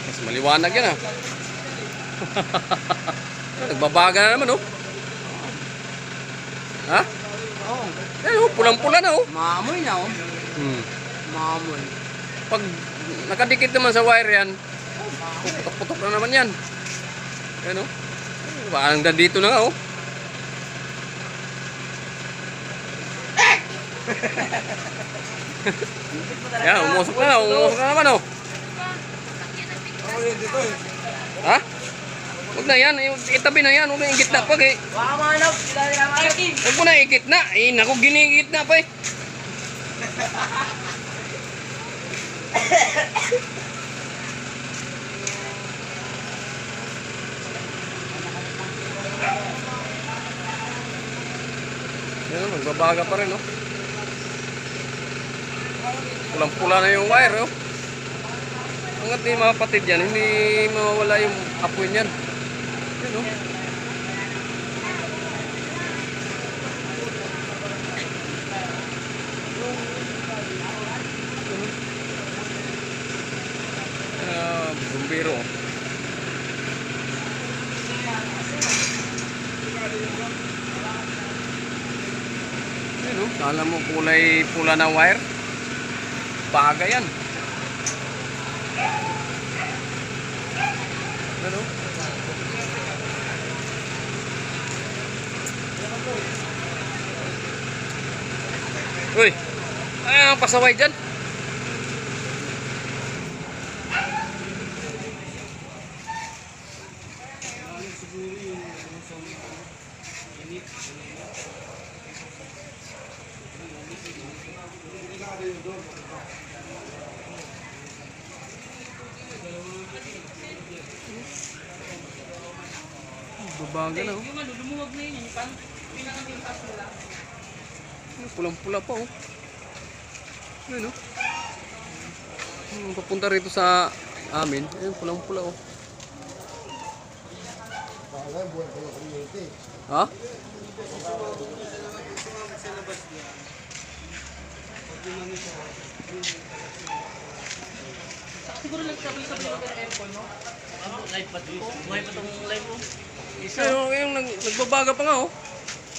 Mas maliwanag yan ah. Nagbabaga na naman oh. Ha? Oo. Oh, pulang-pula na oh. Maamoy na oh. Maamoy. Pag nakadikit naman sa wire yan, putok-putok na naman yan. Ayan oh. Parang dito na nga oh. Yan, umusok na naman oh. Ha? Huwag na yan, itabi na yan, huwag na yung gitna pa eh. Huwag mo na yung gitna, eh naku ginigitna pa eh. Yan, magbabaga pa rin oh. Pulang-pula na yung wire oh. Hanggat di mga patid yan, hindi mawawala yung apoy niyan. Yan oh. Bumbiro. Yan oh, kala mo kulay pula ng wire. Baga yan. Ano? Uy! Ay, ang pasaway dyan. Babaga na oh. Lumuwag na yun. Pinaka-timpas nila. Pulang-pula pa oh. Ayun oh. Papunta rito sa amin. Ayun, pulang-pula oh. Ha? Siguro nagsabi-sabi ako ng aircon, no? Live pa dito. Buhay pa itong live mo. Yung nagbabaga pa nga oh.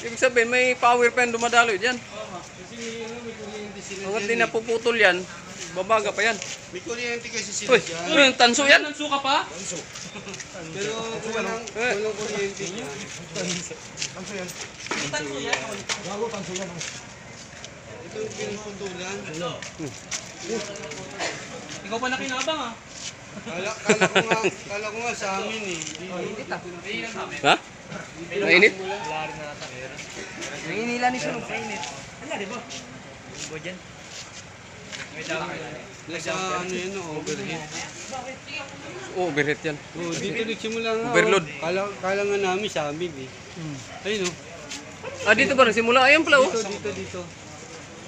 Ibig sabihin may power pen dumadaloy dyan. Kasi may kuryente sila Hanggat di napuputol yan, babaga pa yan. May kuryente kasi sila Uy, dyan. yung tanso yan. Tanso ka pa? Pero kung walang kuryente niya. Tanso yan. Ito yung pinupuntulan. Ikaw pa nakinabang ah. Kala ko nga sa amin eh. Ha? Mainit? Nanginila ni Sunog sa init. Wala, di ba? Bo dyan. Nasa ano yun, overheat. Oh, overheat yan. Oh, dito nagsimula nga. Overload. Kala nga namin sa amin eh. Ayun oh. Ah, dito ba nagsimula? Ayan pala oh. Dito.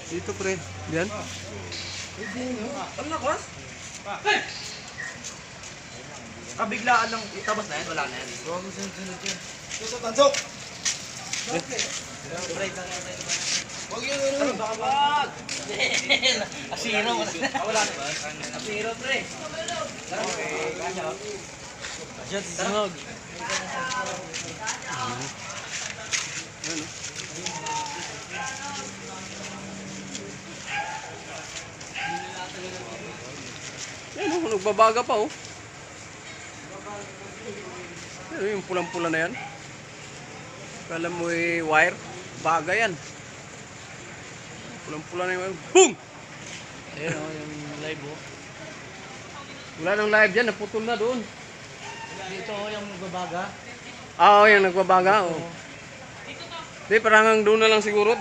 Dito pre. Yan. Ano na, Kwas? Biglaan lang itabas na yan, wala na yan. Huwag mo sunod yan. Huwag yun ano. Wag! Asiro. Wala na ba? Asiro, pre. Asya, sinog. Yan oh, nagbabaga pa oh. Ano yung pulang-pula na yan? Kala mo eh, wire? Baga yan. Pulang-pula na yung wire. Boom! Ayun o, yung live o. Wala nang live dyan, naputol na doon. Dito o, yung babaga. Ah, oh, yung nagbabaga oh. Di, parang doon na lang siguro.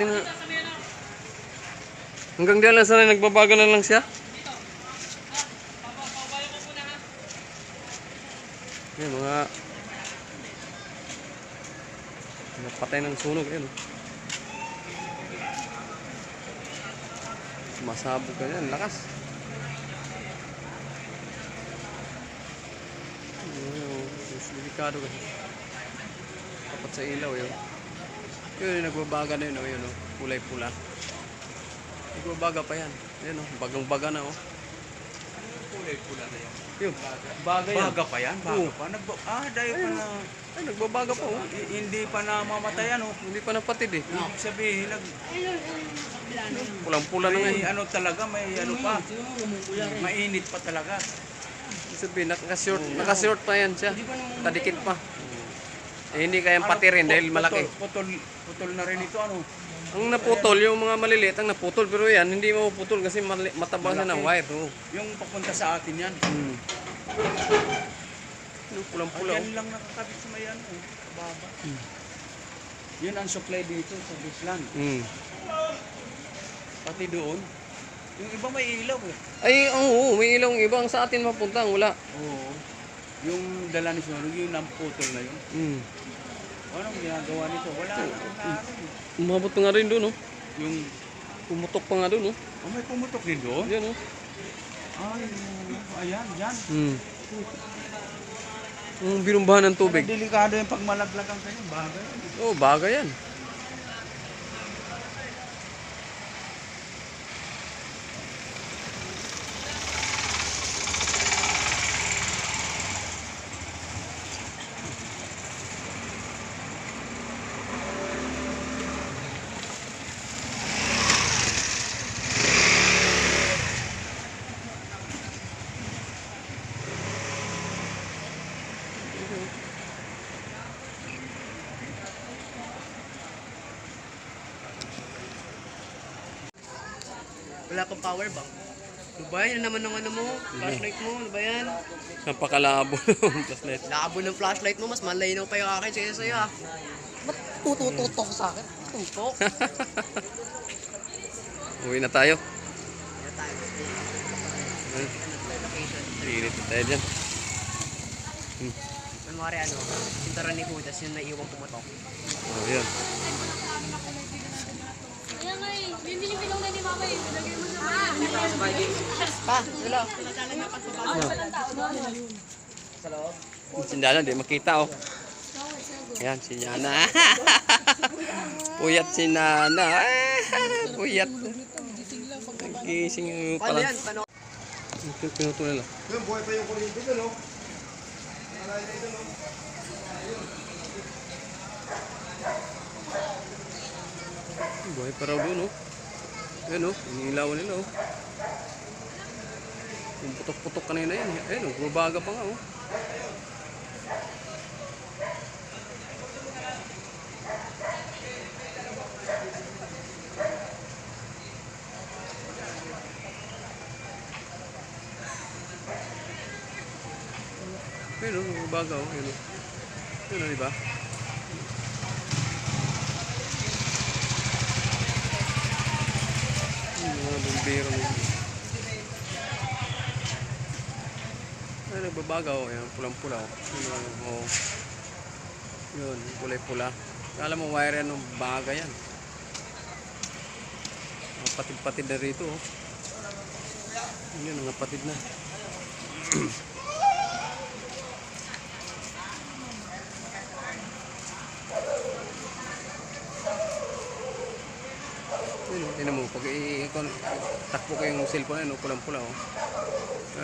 Hanggang diyan lang sana nagbabaga na lang siya. Yan mga napatay ng sunog yan. Masabog ka yan, lakas. Delikado kasi. Tapat sa ilaw yun. Yun, nagbabaga na yun, oh, yun, oh, kulay pula. Nagbabaga pa yan. Yan, oh, bagang-baga na, oh. kulay pula na yan. Yun, baga yan. Baga pa yan? Oo. Baga pa? Dahil pa na... Ay, nagbabaga pa oh. Hindi pa namamatay ano. Hindi pa napatid eh. Ibig sabihin, Pulang-pula na may ngayon. ano talaga, may ano pa. Mainit pa talaga. Ibig sabihin, nakashort pa yan siya. Kadikit pa. Eh, hindi kayang patirin dahil malaki. Putol na rin ito ano. Ang naputol, yung mga maliliit ang naputol. Pero yan, hindi mapuputol kasi mataba siya ng wire. Oh. Yung papunta sa atin yan. Pulang-pula. Yan lang nakakabit sa may ano. Baba. Yun ang supply dito sa Bislan. Pati doon. Yung iba may ilaw eh. Ay, oo, may ilaw iba. Ang sa atin mapunta, wala. Oo. Yung dala ni Sunog, yung namputol na yun. Anong ginagawa nito? Wala na. Umabot pa nga rin doon, oh. Yung, Pumutok pa nga doon, oh. may pumutok din doon? Yan, oh. Ay, ayan, dyan. Ang binumbahan ng tubig. Pero delikado yung pag malaglagan kayo, bagay. Oh, baga yan. Wala kang power bank. Ano ba yan? Ano naman ng ano mo? Flashlight mo? Ano ba yan? Napakalabo ng flashlight. Labo ng flashlight mo, mas malinaw pa yung akin sa'yo ah. Ba't tututok sa akin? Tutok? Uwi na tayo. Yan tayo. Ay, Location. init na tayo dyan. Manwari ano, sintaran ni Judas yung naiwang pumutok. Oh, yan. Yan nga eh. Yung nilipilaw na ni Mama eh. Nilagay mo sa Pa, sila. Sa loob. Si Nana, di makita, oh. Yan, si Nana. Puyat si Nana. Puyat. Nagising yung Paano pala. yan? Paano? Pinutulala. Yun, buhay pa yung kuryente doon, no? Buhay pa raw doon, oh. Ayan, oh. Inilawan nila, oh. Yung putok-putok kanina yan. Ayan, oh. Babaga pa nga, oh. Ayan, oh. Babaga, oh. Ayan, oh. Ayan, oh, diba? Mga bumbero nila. Ay, nagbabagaw. Ayan, pulang-pula. Oh. Yun, kulay-pula. Kala mo wire yan ng baga yan. Mga patid-patid na rito. Oh. Yun, mga patid na. Tingnan mo, pag takpo ko yung cellphone yan, pulang-pula, oh.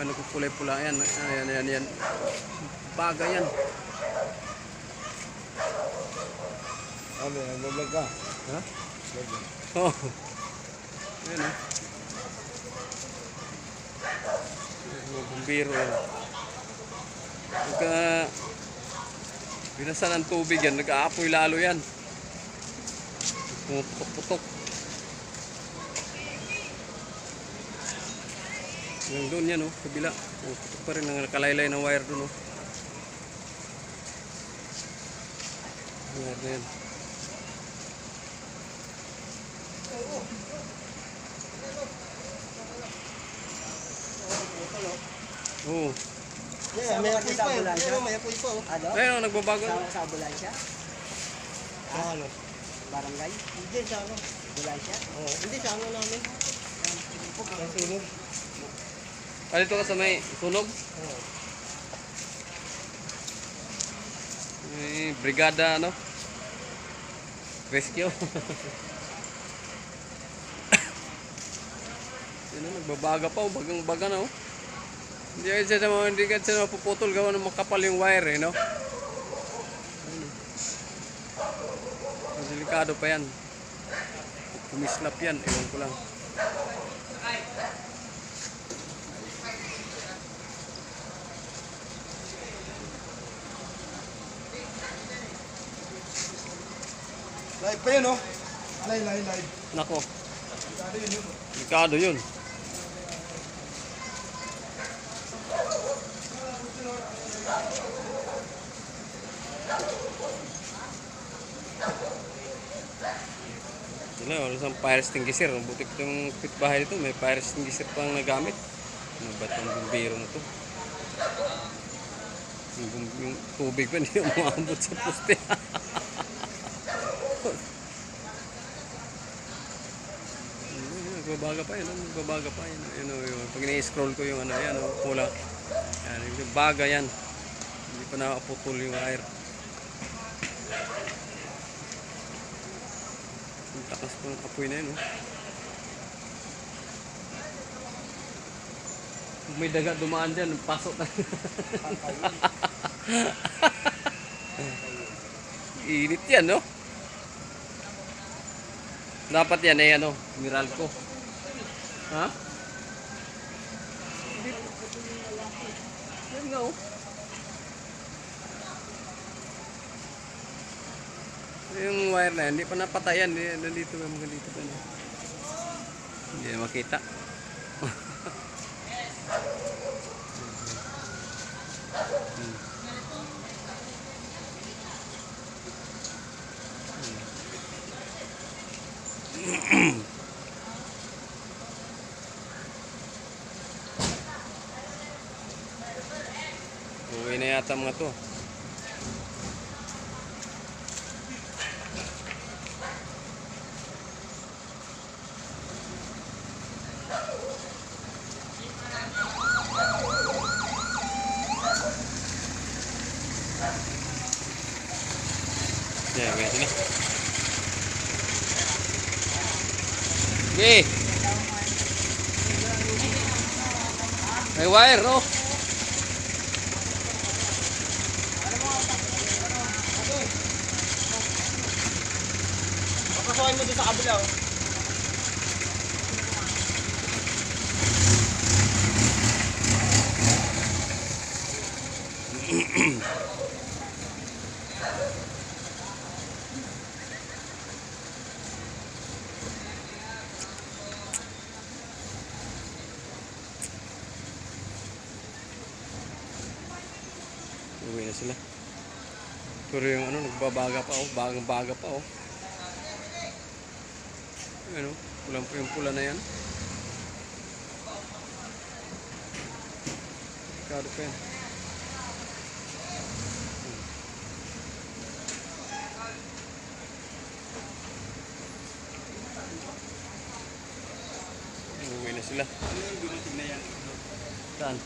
Ano ko kulay-pula yan. Ayan. Baga yan. Ano, nag-vlog ka? Ha? Oh. Ayan, oh. Mga bumbiro yan. Pagka binasan ng tubig yan, nag-aapoy lalo yan. Pumuputok-putok. Yung doon yan, oh, kabila. Oh, putok pa rin ang nakalaylay ng wire doon, oh. Wire na yan. Oo. May apoy sa ambulansya? May apoy pa, oh. Ano? Ayun, oh, nagbabago. Sa ambulansya? Ano? Barangay? Hindi, sa ano? Ambulansya? Oo. Hindi, sa ano namin? Ang sunog. Ah, dito ka sa may sunog? Oo. May brigada, ano? Rescue. Yun, oh, nagbabaga pa, oh. Bagang-baga na, oh. Hindi ka siya mapuputol gawa ng makapal yung wire eh, no? Delikado pa yan. Kumislap yan, ewan ko lang. Live pa yun, oh. Live. Nako. Delikado yun. Wala, wala isang fire extinguisher. Buti ko itong pitbahay nito, may fire extinguisher pang nagamit. Ano ba itong bumbero na to? Yung tubig pa hindi umabot sa poste. Nagbabaga pa yun, nagbabaga pa yun. Pag ini-scroll ko yung ano yan, pula. Yan, yung baga yan. Hindi pa nakaputol yung wire. Ang takas pa ng apoy na yun, oh. Kung may daga dumaan dyan, pasok na. Init yan, no? Dapat yan eh, ano, Meralco. Ha? Yan nga, oh. Yung wire na yan, hindi pa napatayan. Nandito ba mga dito pa na? Hindi na makita. Uwi na yata mga to. Ya, ganyan sila. Okay. May wire, no? Papasukin mo doon sa kabila, oh. Uwi na sila. Pero yung ano, nagbabaga pa, oh. Bagang-baga pa, oh. Ano, pulang po yung pula na yan. Delikado pa yan. Uwi na sila. Ano yung dumating na yan? Saan?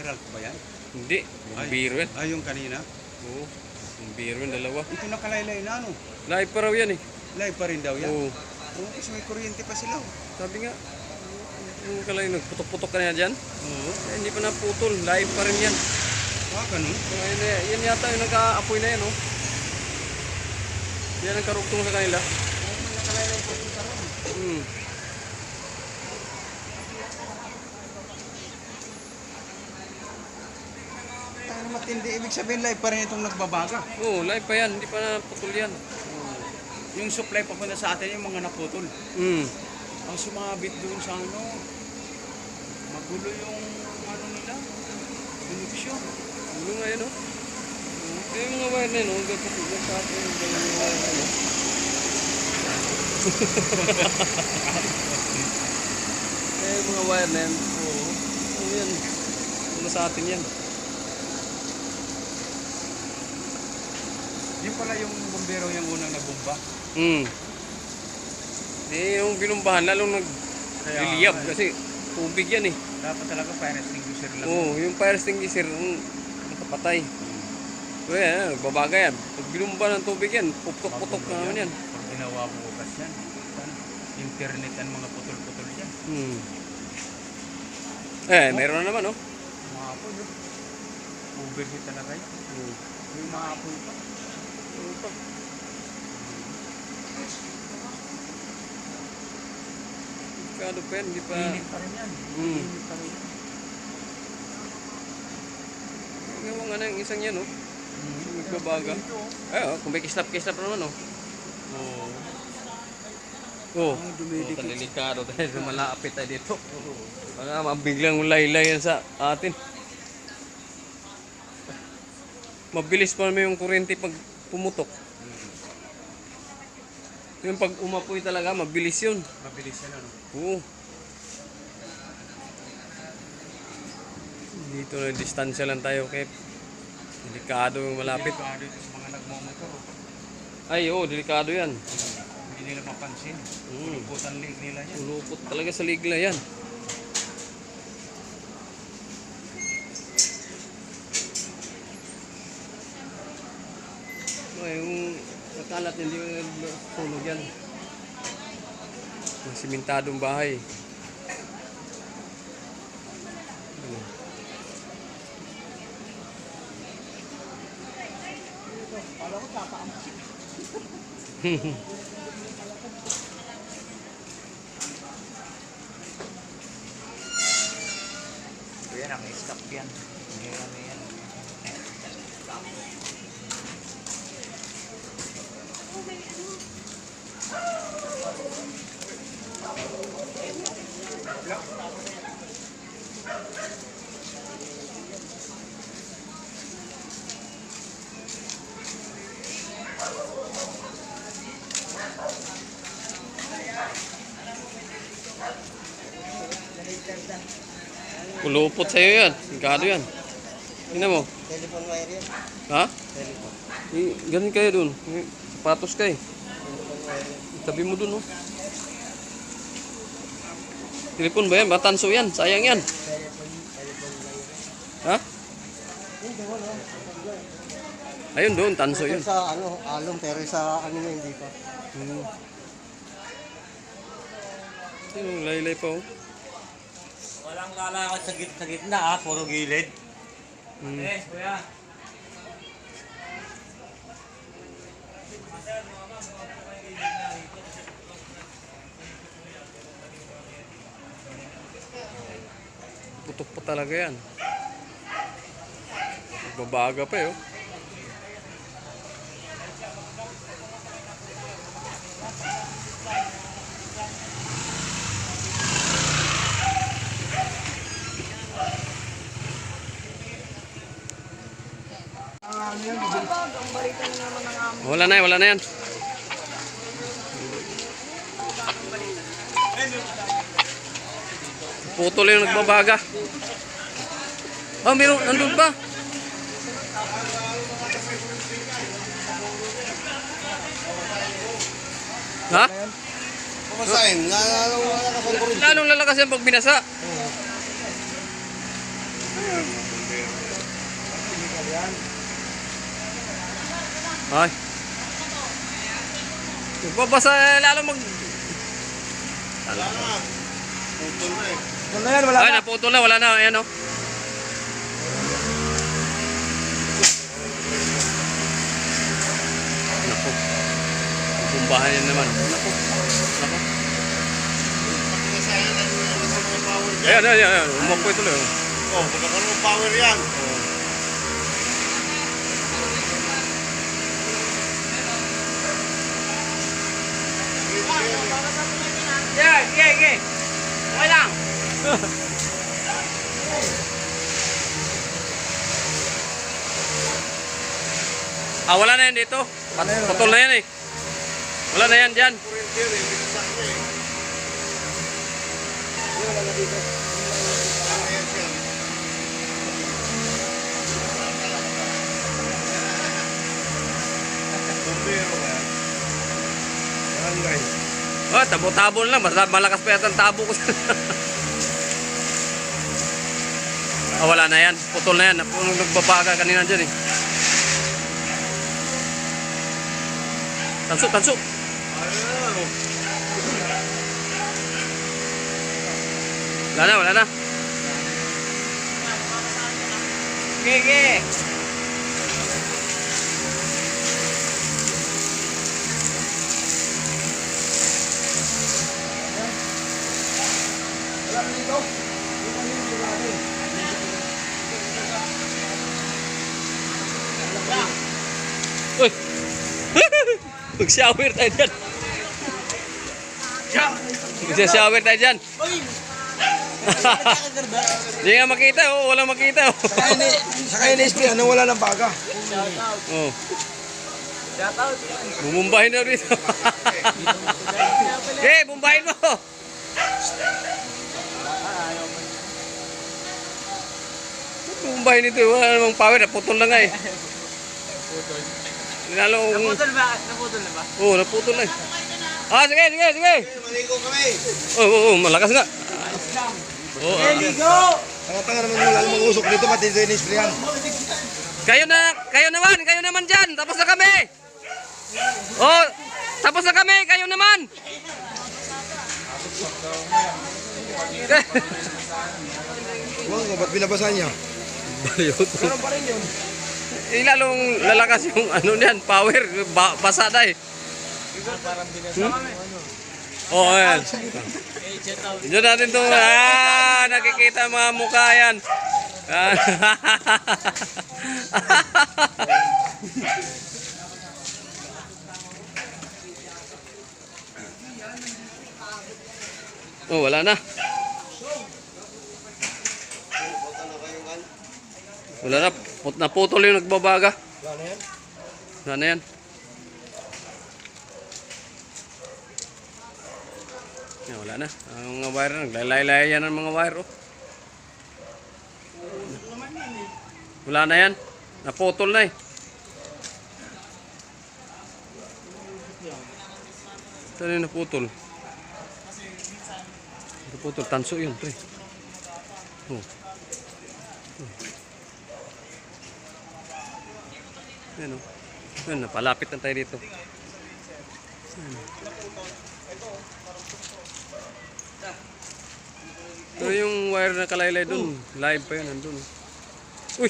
Meralco ba yan? Hindi. Yung Ay. biro yan. Yung kanina? Oo. Yung biro yan, dalawa. Ito nakalaylay na ano? Live pa raw yan eh. Live pa rin daw yan? Oo. Oo, kasi may kuryente pa sila. Sabi nga. Yung kalay, nagputok-putok ka na dyan. Oo. Eh, hindi pa naputol. Live pa rin yan. Ganun? So, yan yata yung nag-aapoy na yan, oh. Yan ang karugtong sa kanila. Hmm. Ano matindi? Ibig sabihin live pa rin itong nagbabaga. Oo, live pa yan. Hindi pa naputol yan. Yung supply papunta sa atin yung mga naputol. Hmm. Ang sumabit doon sa ano, magulo yung ano nila, connection. Ano nga yan, oh. Eh, yung mga wire na yun, oh. Gagpapulog sa atin. Yung wire na yun. Eh, yung mga wire na yan. Oo. Ano yan? Ano sa atin yan? Yung pala yung bombero yung unang nabomba. Hmm. Eh, yung binumbahan, lalong nag-liliyab kasi tubig yan eh. Dapat talaga fire extinguisher lang. Oo, yung fire extinguisher, nakapatay. So yan, nagbabaga yan. Pag binumba ng tubig yan, putok-putok na naman yan. Pag ginawa bukas yan, internet ang mga putol-putol yan. Hmm. Eh, meron na naman, oh. mga apoy, no? Overheat talaga yun. Yung mga apoy pa. Kado pa yan, hindi pa... Init pa rin yan. Init pa rin. Gawa nga na yung isang yan, oh. Magbabaga. Ay, oh, kung may kislap naman, oh. Oh, delikado dahil malapit tayo dito. Baka mabiglang laylay yan sa atin. Mabilis pa naman yung kuryente pag pumutok. Yung pag umapoy talaga, mabilis yun. Mabilis yan, ano? Oo. Dito na distansya lang tayo kaya delikado yung malapit. Delikado ito sa mga nagmamotor. Ay, oo, delikado yan. Hindi nila mapansin. Puluputan lig nila yan. Ulupot talaga sa ligla yan. Ay, yung nakalat hindi yung sunog yan. Yung simentadong bahay. Yan, naka-stop yan. Ano yan. Ulupot sa'yo yan. Delikado yan. Tingnan mo. Telephone wire yan. Ha? Telephone. Ganun kayo dun. Sapatos kayo. Telephone wire yan. Tabi mo dun, oh. Telepon ba yan? Batanso yan. Sayang yan. Telephone wire yan. Ha? Hindi, wala. Ayun doon, tanso yun. Sa ano, along, pero sa ano na hindi pa. Yung laylay pa, oh. Walang lalakad sa gitna puro gilid. Yes, kuya. Putok pa talaga yan. Babaga pa, eh, oh. Wala na yan. Putol yung nagbabaga. Oh, meron, nandun pa. Ha? Pumasahin, nakasal ko rin. Lalong lalakas yan pag binasa. Ay. Magbabasa lalo mag... Wala yan, wala Ay, naputol na, wala na. Ayan, oh. Naku. Bumbahan yan naman. Naku. Ayan. Umapoy tuloy, oh. Oh, magkakaroon ng power yan. Sige. Okay lang. Wala na yan dito. Patol na yan, eh. Wala na yan dyan. Oh, tabo-tabo lang. Basta malakas pa yata ang tabo ko. Wala na yan. Putol na yan. Nagbabaga kanina dyan, eh. Tanso. Wala na. Sige. Uy! Mag-shower tayo dyan. Mag-shower tayo dyan. Hindi nga makita, oh. Walang makita, oh. Saka in-spray, ano wala ng baga. Oh. Bumumbahin na dito. Okay, bumbahin mo. Bumbahin ito, wala namang power, naputol na nga eh. Naputol ba? Naputol na ba? Oo, naputol na eh. Ah, sige. Maligo kami. Oo, malakas nga. Oo, Tanga-tanga naman wala namang usok dito, pati ito in-sprayan. kayo naman dyan. Tapos na kami. Oh, tapos na kami, kayo naman. Wow, ba't binabasa niya? Bayot. Lalong lalakas yung ano niyan, power, basa na eh. Oh, ayan. Diyan natin to. Nakikita mga mukha yan. Oh, wala na. Wala na. Naputol yung nagbabaga. Wala na yan. Wala na. Ang mga wire na. Naglalay-lay yan ang mga wire. Oh. Wala na yan. Naputol na eh. Saan yung naputol? Naputol. Tanso yun. Pre. Oh. Ayan o. Ayan, napalapit na tayo dito. Ayan. Ito yung wire na kalaylay dun. Live pa yun, nandun. Uy!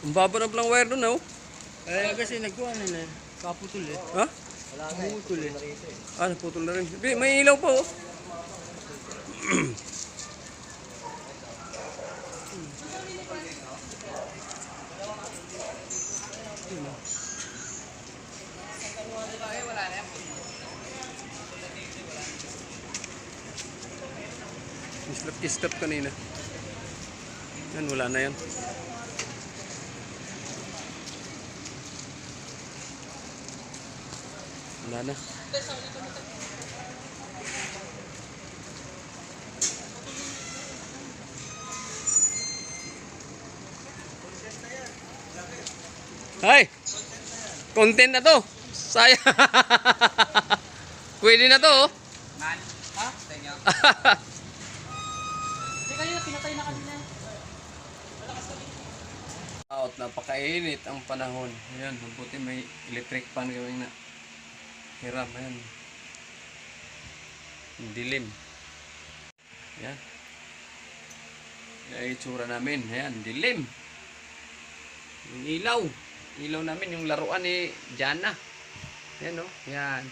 Ang baba na palang wire dun, oh. Kasi nagkuha na eh. Kaputol eh. Ha? Kaputol eh. Ah, naputol na rin. May ilaw pa, oh. Kislap kanina. Yan, wala na yan. Wala na. Hay! Content na to. Saya. Pwede na to, oh. Man? Ha? Tanya. Hindi kayo, pinatay na kanina. Out, napakainit ang panahon. Ayan, mabuti may electric fan gawin na. Hiram, ayan. Dilim. Ayan. Ayan, itsura namin. Ayan, dilim. Yung ilaw. Ilaw namin, yung laruan ni Jana. Ayan, oh. Ayan.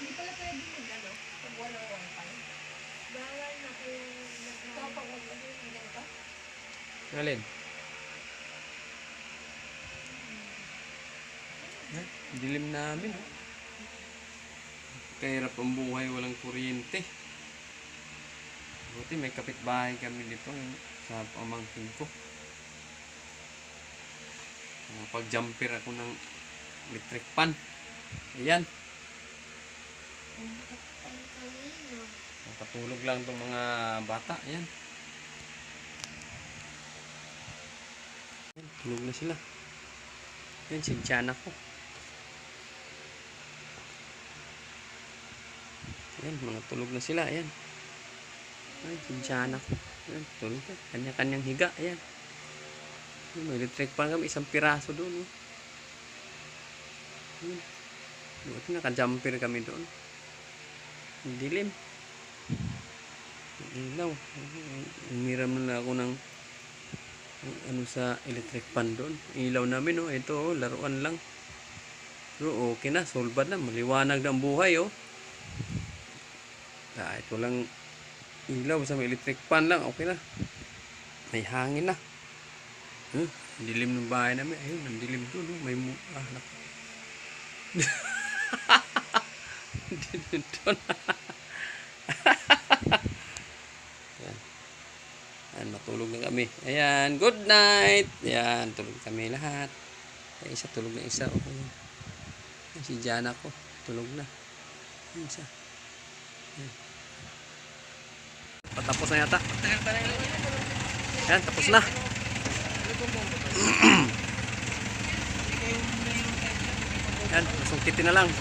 Hindi pala pwede mag-ano, pag walang wifi. Bawal na kung pag mag-ano yung ganito. Alin? Ayan, dilim namin, oh. Kahirap ang buhay, walang kuryente. Buti may kapitbahay kami dito sa pamangkin ko. Pag-jumper ako ng electric pan. Ayan. Nakatulog lang itong mga bata. Ayan. Ayan, tulog na sila. Ayan, si Jana ko. Ayan, mga tulog na sila. Ayan. Ay, si Jana ko. Ayan, tulog na. Kanya-kanyang higa. Ayan. May electric pan kami. Isang piraso doon. Oh. Ayan. Buti naka-jumper kami doon. Dilim. Ilaw. Umiram na lang ako ng ano sa electric pan doon. Ilaw namin, oh. Ito, oh, laruan lang. Pero okay na, solbad na. Maliwanag na ang buhay, oh. Ito lang ilaw sa may electric pan lang. Okay na. May hangin na. Dilim ng bahay namin. Ayun, ang dilim doon. Oh. May naku. Dilim doon. Ayan. Ayan, matulog na kami. Ayan, good night. Ayan, tulog kami lahat. Ay, isa tulog na isa. Okay. Ayan, si Jana ko, tulog na. Ayan, isa. Ayan. Patapos na yata. Ayan, tapos na. Ayan, masungkitin na lang.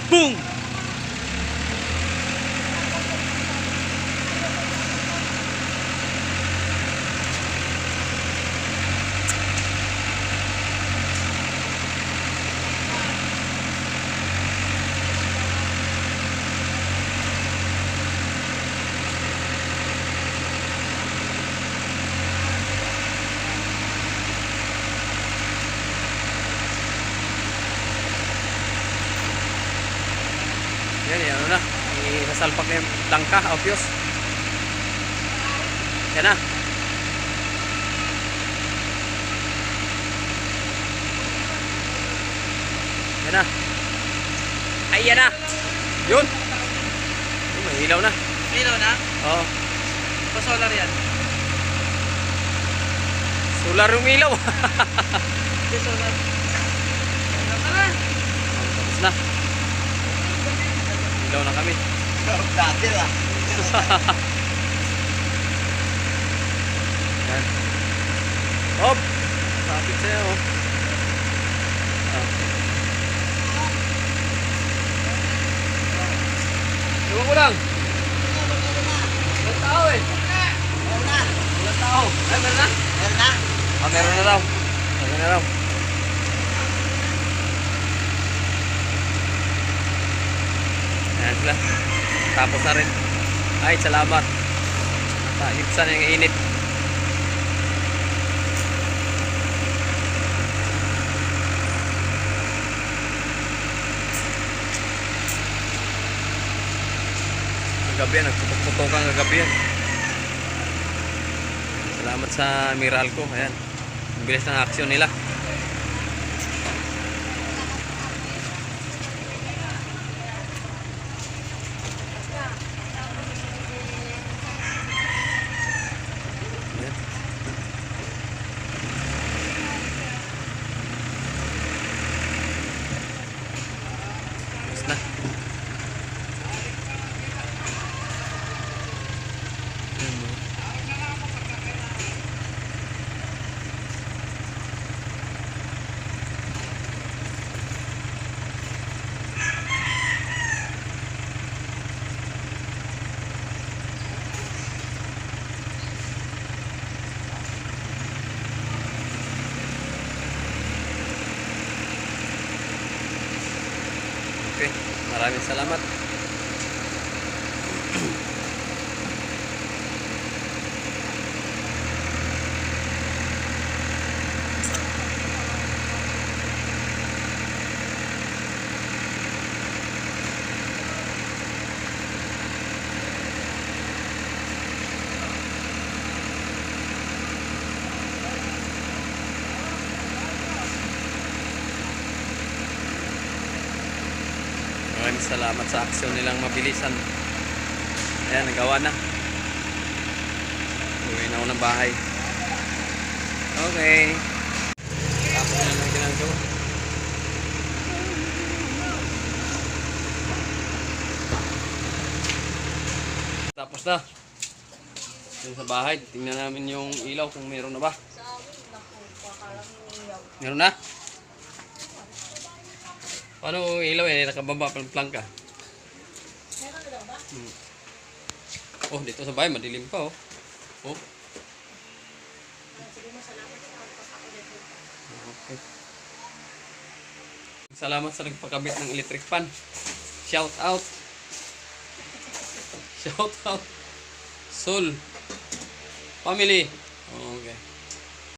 Boom! Yan, yan, ano na. Isasalpak na yung langka, obvious. Yan na. Yan na. Ay, yan na. Yun. Yun, may ilaw na. Ilaw na? Oo. Pa solar yan? Solar yung ilaw. Hindi solar. Tara! Tapos na. Ilaw na kami. Dati lah. Yan. Hop! Sapit sa'yo. Iwan ko lang. Walang tao eh. Walang tao. Ay, meron na? Meron na raw. Meron na raw. Ayan sila. Tapos na rin. Ay, salamat. Taipsan yung init. Kagabi yan. Nagputok-putokan kagabi yan. Salamat sa Meralco. Ayan. Ang bilis ng aksyon nila. Na. Okay, maraming salamat. Maraming salamat sa aksyon nilang mabilisan. Ayan, nagawa na. Uwi na ako ng bahay. Okay. Tapos na lang ginagawa. Tapos na. Yung sa bahay, tingnan namin yung ilaw kung meron na ba. Meron na? Paano ilaw eh? Nakababa pa ng plangka. Oh, dito sa bahay, madilim pa oh. Oh. Okay. Salamat sa nagpakabit ng electric fan. Shout out. Shout out. Sol. Family. Okay.